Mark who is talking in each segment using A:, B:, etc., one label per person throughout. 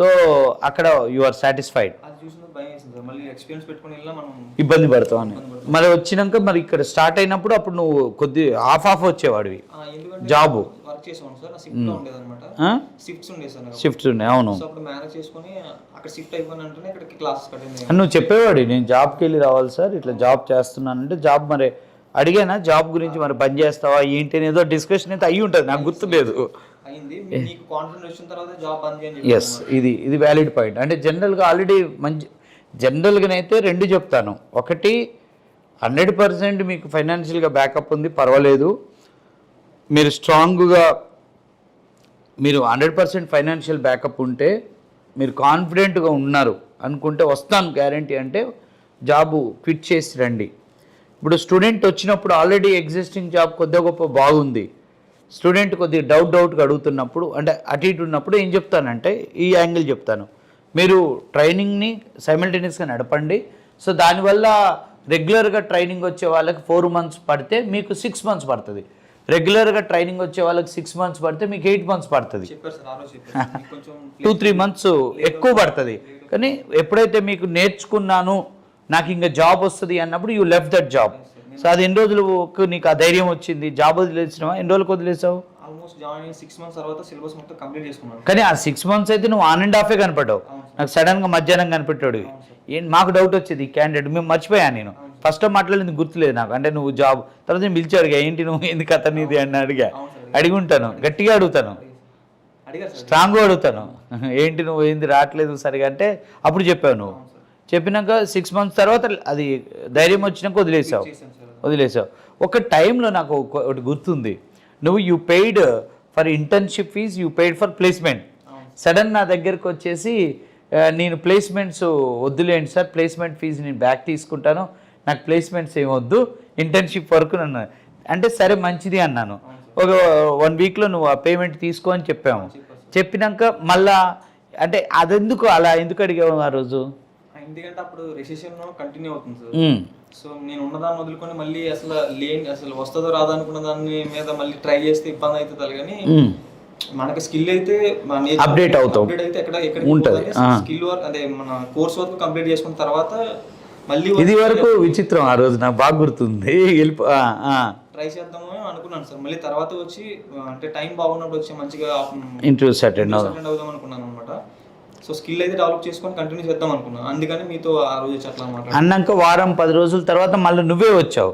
A: So అక్కడ you are satisfied.
B: అది చూసిన భయం వేసింది సార్, మళ్ళీ ఎక్స్పీరియన్స్ పెట్టుకుని వెళ్ళినా మనం
A: ఇబ్బంది పడతావు అని. మరి వచ్చినాక మరి ఇక్కడ స్టార్ట్ అయినప్పుడు అప్పుడు నువ్వు కొద్ది ఆఫ్ వచ్చేవాడివి
B: ఎందుకంటే
A: జాబ్
B: వర్క్ చేసాను సార్, షిఫ్ట్ లో ఉండేది అనమాట, షిఫ్ట్స్ ఉండేది సార్,
A: షిఫ్ట్స్ ఉన్నాయి. అవును,
B: సో అప్పుడు మేనేజ్ చేసుకుని అక్కడ షిఫ్ట్ అయిపోయిన అంటే ఇక్కడికి క్లాసెస్ కట్టింది.
A: నువ్వు చెప్పేవాడి నేను జాబ్కి వెళ్ళి రావాలి సార్, ఇట్లా జాబ్ చేస్తున్నానంటే జాబ్ మరి అడిగానా జాబ్ గురించి, మరి పని చేస్తావా ఏంటి అని ఏదో డిస్కషన్ అయితే అయ్యి ఉంటుంది, నాకు గుర్తులేదు.
B: అయింది, నీకు కాన్ఫిడెన్స్ వచ్చిన తర్వాత జాబ్ బంద్ అని.
A: ఎస్, ఇది వ్యాలిడ్ పాయింట్. అంటే జనరల్గా ఆల్రెడీ మంచి జనరల్గానైతే రెండు చెప్తాను. ఒకటి 100% మీకు ఫైనాన్షియల్గా బ్యాకప్ ఉంది, పర్వాలేదు, మీరు స్ట్రాంగ్గా మీరు 100% ఫైనాన్షియల్ బ్యాకప్ ఉంటే మీరు కాన్ఫిడెంట్గా ఉన్నారు అనుకుంటే వస్తాను గ్యారంటీ అంటే జాబు క్విట్ చేసి రండి. ఇప్పుడు స్టూడెంట్ వచ్చినప్పుడు ఆల్రెడీ ఎగ్జిస్టింగ్ జాబ్ కొద్దిగా గొప్ప బాగుంది, స్టూడెంట్ కొద్దిగా డౌట్గా అడుగుతున్నప్పుడు అంటే అటు ఇటు ఉన్నప్పుడు ఏం చెప్తానంటే ఈ యాంగిల్ చెప్తాను, మీరు ట్రైనింగ్ని సైమల్టేనియస్గా నడపండి. సో దానివల్ల రెగ్యులర్గా ట్రైనింగ్ వచ్చే వాళ్ళకి 4 months పడితే మీకు 6 months పడుతుంది, రెగ్యులర్గా ట్రైనింగ్ వచ్చే వాళ్ళకి 6 months పడితే మీకు 8 months పడుతుంది, 2-3 months ఎక్కువ పడుతుంది. కానీ ఎప్పుడైతే మీకు నేర్చుకున్నాను నాకు ఇంకా జాబ్ వస్తుంది అన్నప్పుడు you left that job. So అది ఎన్ని రోజులు నీకు ఆ ధైర్యం వచ్చింది, జాబ్ వదిలేసినావా, ఎన్ని రోజులకు వదిలేసావు?
B: ఆల్మోస్ట్ జాయిన్ 6 months తర్వాత సిలబస్ మొత్తం కంప్లీట్ చేసుకున్నాను.
A: కానీ ఆ 6 months అయితే నువ్వు 1.5 కనపడ్డావు, నాకు సడన్గా మధ్యాహ్నం కనిపెట్టాడు. మాకు డౌట్ వచ్చేది ఈ క్యాండిడేట్, మేము మర్చిపోయాను, నేను ఫస్ట్ టైం మాట్లాడింది గుర్తులేదు నాకు. అంటే నువ్వు జాబ్ తర్వాత నేను పిలిచి అడిగా ఏంటి నువ్వు ఎందుకు అతను ఇది అని అడిగి ఉంటాను, గట్టిగా అడుగుతాను, స్ట్రాంగ్గా అడుగుతాను, ఏంటి నువ్వు ఏంది రావట్లేదు సరిగా అంటే అప్పుడు చెప్పావు. నువ్వు చెప్పినాక 6 months తర్వాత అది ధైర్యం వచ్చినాక వదిలేసావు. ఒక టైంలో నాకు ఒకటి గుర్తుంది, నువ్వు you paid for internship fees, you paid for placement. Sudden నా దగ్గరకు వచ్చేసి నేను ప్లేస్మెంట్స్ వద్దులేండి సార్, ప్లేస్మెంట్ ఫీజు నేను బ్యాక్ తీసుకుంటాను, నాకు ప్లేస్మెంట్స్ ఏం వద్దు, ఇంటర్న్షిప్ వరకు నన్ను అంటే సరే మంచిది అన్నాను. ఒక 1 weekలో నువ్వు ఆ పేమెంట్ తీసుకో అని చెప్పాము. చెప్పినాక మళ్ళా అంటే అదెందుకు అలా ఎందుకు అడిగావు ఆ రోజు?
B: ఎందుకంటే అప్పుడు రెసెషన్ కంటిన్యూ అవుతుంది సార్, సో నేను ఉన్నదాన్ని వదులుకొని మళ్ళీ అసలు వస్తుందో రాదో అనుకున్న దాని మీద మళ్ళీ ట్రై చేస్తే ఇబ్బంది అవుతుంది. కానీ మనకి స్కిల్ అయితే
A: అప్డేట్
B: అయితే ఎక్కడ ఉంటుంది, స్కిల్ వర్క్ అదే మన కోర్స్ వర్క్ కంప్లీట్ చేసుకున్న తర్వాత మళ్ళీ
A: ఇది వరకు విచిత్రం, ఆ రోజు నాకు బాగా గుర్తుంది,
B: ట్రై చేద్దాము అనుకున్నాను సార్. మళ్ళీ తర్వాత వచ్చి అంటే టైం బాగున్నప్పుడు వచ్చి మంచిగా
A: ఇంటర్వ్యూస్ అటెండ్
B: అవుదాం అనుకున్నాను అనమాట. సో స్కిల్ అయితే డెవలప్ చేసుకొని కంటిన్యూ చేద్దాం అనుకున్నాను, అందుకని మీతో ఆ రోజు అట్లా
A: అన్నాక వారం 10 రోజుల తర్వాత మళ్ళీ నువ్వే వచ్చావు.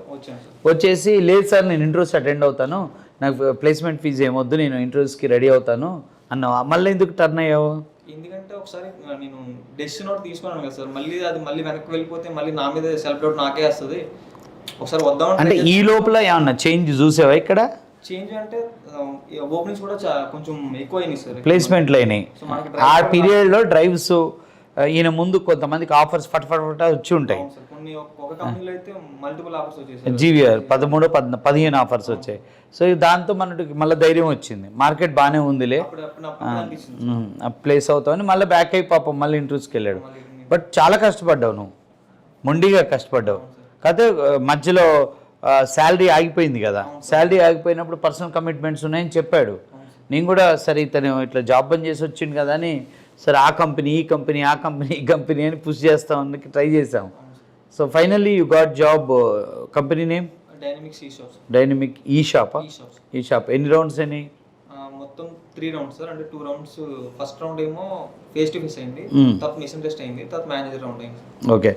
A: వచ్చేసి లేదు సార్ నేను ఇంటర్వ్యూస్ అటెండ్ అవుతాను, నాకు ప్లేస్మెంట్ ఫీజు ఏమొద్దు, నేను ఇంటర్వ్యూస్కి రెడీ అవుతాను అన్నావు. మళ్ళీ ఎందుకు టర్న్ అయ్యావు?
B: ఎందుకంటే ఒకసారి నేను డెసిషన్ ఒకటి తీసుకున్నాను కదా సార్, మళ్ళీ అది మళ్ళీ వెనక్కి వెళ్ళిపోతే మళ్ళీ నా మీద సెల్ఫ్ డౌట్ నాకే వస్తుంది. ఒకసారి వద్దాం
A: అంటే ఈ లోపల ఏమన్నా చేంజ్ చూసావా? ఇక్కడ
B: చేంజ్ అంటే ఓపెనింగ్స్ కూడా కొంచెం ఎక్కువ అయినాయి సార్,
A: ప్లేస్మెంట్లు అయినాయి. ఆ పీరియడ్లో డ్రైవ్స్ ఈయన ముందు కొంతమందికి ఆఫర్స్ ఫటాఫట్ వచ్చి ఉంటాయి.
B: ఒక కంపెనీలో అయితే మల్టిపుల్ ఆఫర్స్ వచ్చాయి,
A: జీవీఆర్ 13-15 ఆఫర్స్ వచ్చాయి. సో దాంతో మనకి మళ్ళీ ధైర్యం వచ్చింది, మార్కెట్ బాగానే ఉందిలే, ప్లేస్ అవుతామని మళ్ళీ బ్యాక్ అయి పాపం మళ్ళీ ఇంటర్వ్యూస్కి వెళ్ళాడు. బట్ చాలా కష్టపడ్డావు, నువ్వు మొండిగా కష్టపడ్డావు. కాకపోతే మధ్యలో శాలరీ ఆగిపోయింది కదా, శాలరీ ఆగిపోయినప్పుడు పర్సనల్ కమిట్మెంట్స్ ఉన్నాయని చెప్పాడు. నేను కూడా సరే ఇతను ఇట్లా జాబ్ బంద్ చేసి వచ్చింది కదా అని సరే ఆ కంపెనీ ఈ కంపెనీ ఆ కంపెనీ ఈ కంపెనీ అని పుష్ చేస్తామని ట్రై చేసాం. So finally you got job. Company name dynamic ఈ షాప్. ఎన్ని రౌండ్స్ అయినాయి?
B: మొత్తం 3 rounds సార్. అంటే 2 rounds, ఫస్ట్ రౌండ్ ఏమో ఫేస్ టు ఫేస్ అయింది, తర్వాత మిషన్ టెస్ట్ అయింది, తర్వాత మేనేజర్ రౌండ్ అయింది.
A: ఓకే,